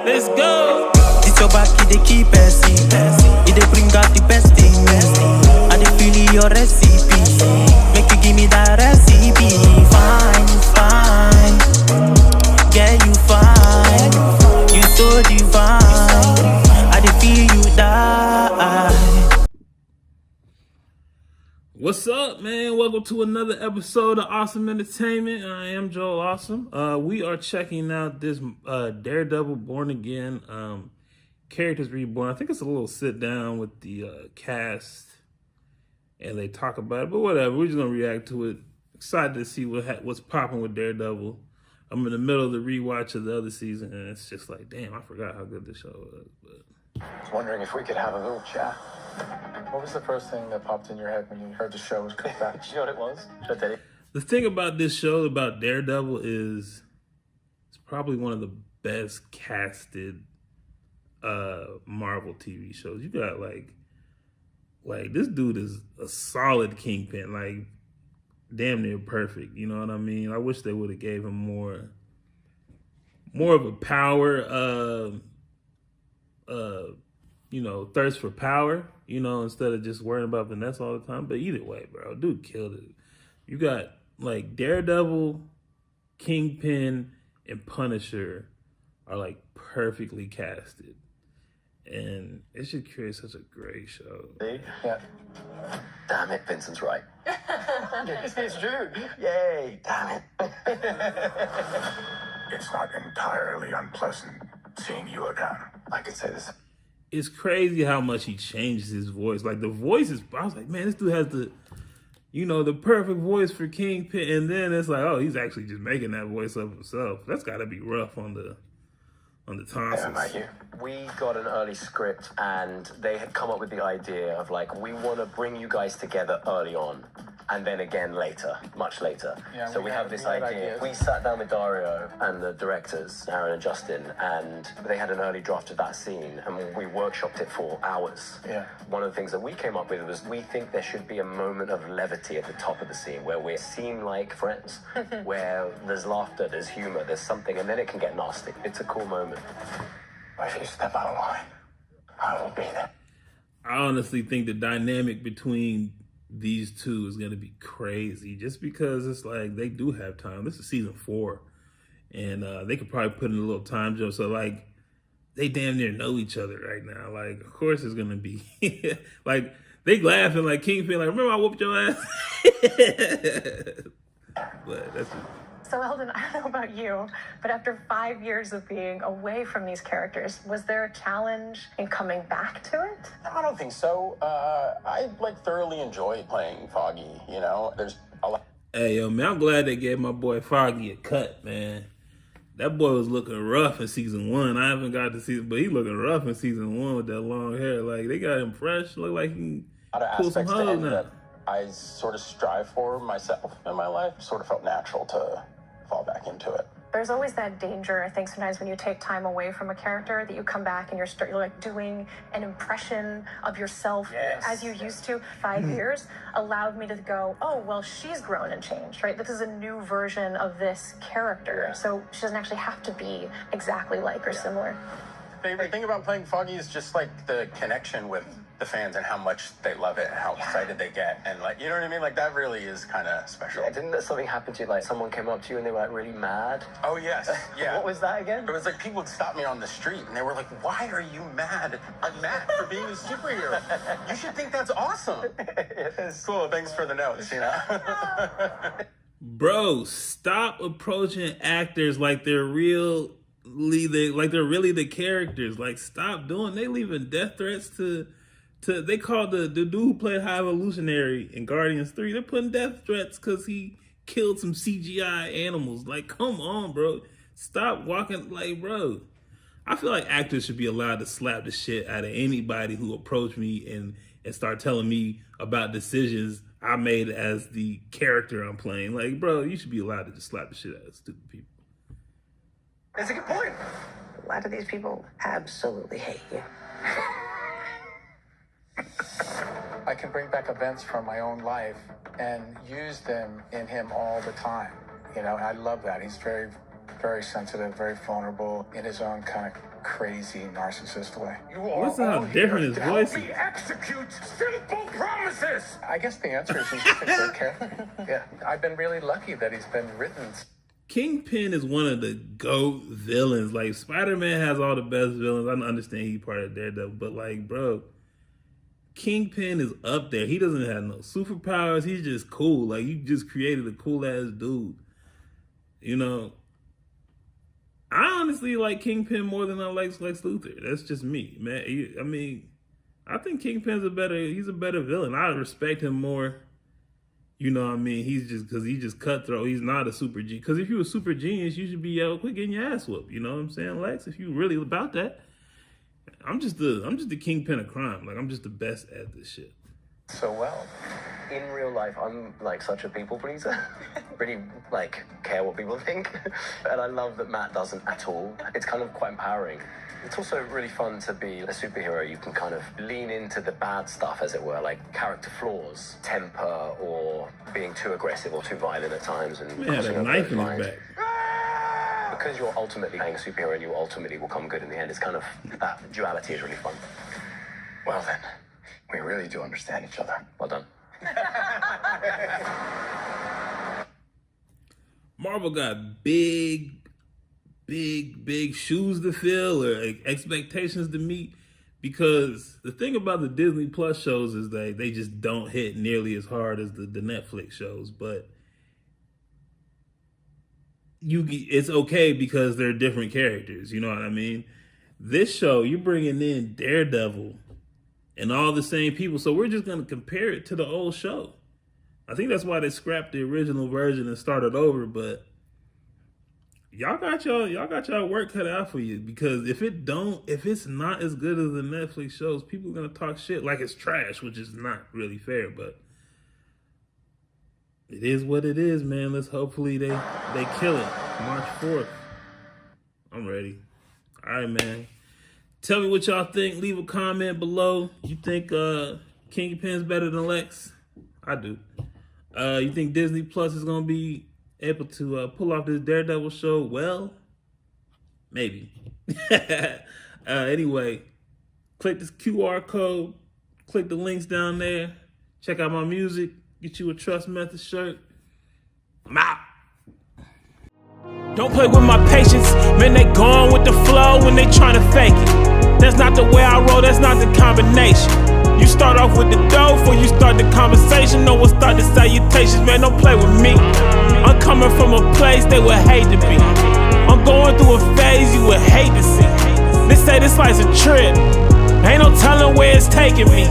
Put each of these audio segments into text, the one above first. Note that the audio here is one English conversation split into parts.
Let's go. It's your back, it dey keep passing. It dey bring out the best in me. I dey feel your recipe. Make you give me that recipe. Fine, fine. Yeah, you fine. You so divine. I dey feel you die. What's up, man? Welcome to another episode of Awesome Entertainment. I am Joel Awesome. We are checking out this Daredevil Born Again characters Reborn. I think it's a little sit down with the cast and they talk about it, but whatever. We're just gonna react to it. Excited to see what's popping with Daredevil. I'm in the middle of the rewatch of the other season, and it's just like, damn, I forgot how good this show was. But I was wondering if we could have a little chat. What was the first thing that popped in your head when you heard the show was coming back? You know what it was? Should I tell you? The thing about this show, about Daredevil, is it's probably one of the best casted Marvel TV shows. You got like this dude is a solid Kingpin, like damn near perfect. You know what I mean? I wish they would have gave him more of a power, thirst for power, instead of just worrying about Vanessa all the time. But either way, bro, dude killed it. You got like Daredevil, Kingpin, and Punisher are like perfectly casted. And it should create such a great show. Yeah. Damn it, Vincent's right. It's true. Yay, damn it. It's not entirely unpleasant seeing you again. I could say this. It's crazy how much he changes his voice. Like the voice is, I was like, man, this dude has the perfect voice for Kingpin. And then it's like, oh, he's actually just making that voice up himself. That's got to be rough on the tonsils. We got an early script and they had come up with the idea of like, we want to bring you guys together early on and then again later, much later. Yeah, so we have this idea. We sat down with Dario and the directors, Aaron and Justin, and they had an early draft of that scene and we workshopped it for hours. Yeah. One of the things that we came up with was we think there should be a moment of levity at the top of the scene where we seem like friends, where there's laughter, there's humor, there's something, and then it can get nasty. It's a cool moment. If you step out of line, I will be there. I honestly think the dynamic between these two is going to be crazy just because it's like they do have time. This is season 4 and they could probably put in a little time jump. So like they damn near know each other right now. Like, of course it's going to be like they laughing like Kingpin, like, remember I whooped your ass? But that's it. So Eldon, I don't know about you, but after 5 years of being away from these characters, was there a challenge in coming back to it? I don't think so. I thoroughly enjoy playing Foggy, There's a lot. Hey, yo, man, I'm glad they gave my boy Foggy a cut, man. That boy was looking rough in season 1. I haven't got to see it, but he looking rough in season 1 with that long hair. Like, they got him fresh. Look like he can pull some hoes now. I sort of strive for myself in my life. Sort of felt natural to fall back into it. There's always that danger, I think, sometimes when you take time away from a character that you come back and you're like doing an impression of yourself as you used to. 5 years allowed me to go, oh, well, she's grown and changed, right? This is a new version of this character. So she doesn't actually have to be exactly like or similar. Favorite thing about playing Foggy is just like the connection with the fans and how much they love it and how excited they get. And like, you know what I mean? Like that really is kind of special. Yeah, didn't something happen to you? Like someone came up to you and they were like really mad? Oh, yes. Yeah. What was that again? It was like people would stop me on the street and they were like, why are you mad? I'm mad for being a superhero. You should think that's awesome. It's cool. Thanks for the notes, Bro, stop approaching actors like they're really the characters. Like, stop doing. They leaving death threats to they called the dude who played High Evolutionary in Guardians 3. They're putting death threats because he killed some CGI animals. Like, come on, bro. Stop walking. Like, bro, I feel like actors should be allowed to slap the shit out of anybody who approach me and start telling me about decisions I made as the character I'm playing. Like, bro, you should be allowed to just slap the shit out of stupid people. That's a good point. A lot of these people absolutely hate you. I can bring back events from my own life and use them in him all the time. I love that. He's very very sensitive, very vulnerable in his own kind of crazy narcissist way. Listen how different his voice is. Execute simple promises. I guess the answer is he's just a good character. Yeah, I've been really lucky that he's been written. Kingpin is one of the GOAT villains. Like, Spider-Man has all the best villains. I understand he's part of Daredevil, but like, bro, Kingpin is up there. He doesn't have no superpowers. He's just cool. Like, you just created a cool-ass dude. You know, I honestly like Kingpin more than I like Lex Luthor. That's just me, man. I mean, I think Kingpin's he's a better villain. I respect him more. You know what I mean? Because he's just cutthroat. He's not a super genius. Because if you were a super genius, you should be quit getting your ass whooped. You know what I'm saying, Lex? If you really about that, I'm just the Kingpin of crime. Like, I'm just the best at this shit. So well. In real life, I'm like such a people pleaser. Really like care what people think. And I love that Matt doesn't at all. It's kind of quite empowering. It's also really fun to be a superhero. You can kind of lean into the bad stuff, as it were, like character flaws, temper, or being too aggressive or too violent at times. And Man had a knife in his back. Because you're ultimately playing a superhero and you ultimately will come good in the end. It's kind of, that duality is really fun. Well then, we really do understand each other. Well done. Marvel got big shoes to fill or expectations to meet, because the thing about the Disney Plus shows is that they just don't hit nearly as hard as the Netflix shows. But it's okay because they're different characters. You know what I mean? This show, you're bringing in Daredevil and all the same people, so we're just gonna compare it to the old show. I think that's why they scrapped the original version and started over. But y'all got y'all work cut out for you, because if it's not as good as the Netflix shows, people are gonna talk shit like it's trash, which is not really fair. But it is what it is, man. Let's hopefully they kill it March 4th. I'm ready. All right, man. Tell me what y'all think. Leave a comment below. You think Kingpin's better than Lex? I do. You think Disney Plus is gonna be able to pull off this Daredevil show? Well, maybe. Anyway, click this QR code. Click the links down there. Check out my music. Get you a Trust Method shirt. I'm out. Don't play with my patience, man, they gone with the flow when they tryna fake it. That's not the way I roll, that's not the combination. You start off with the dough before you start the conversation. No one start the salutations, man, don't play with me. I'm coming from a place they would hate to be. I'm going through a phase you would hate to see. They say this life's a trip, ain't no telling where it's taking me.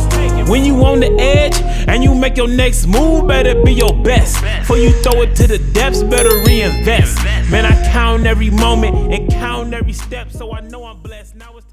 When you on the edge and you make your next move, better be your best. Before you throw it to the depths, better reinvest. Man, I count every moment and count every step, so I know I'm blessed. Now it's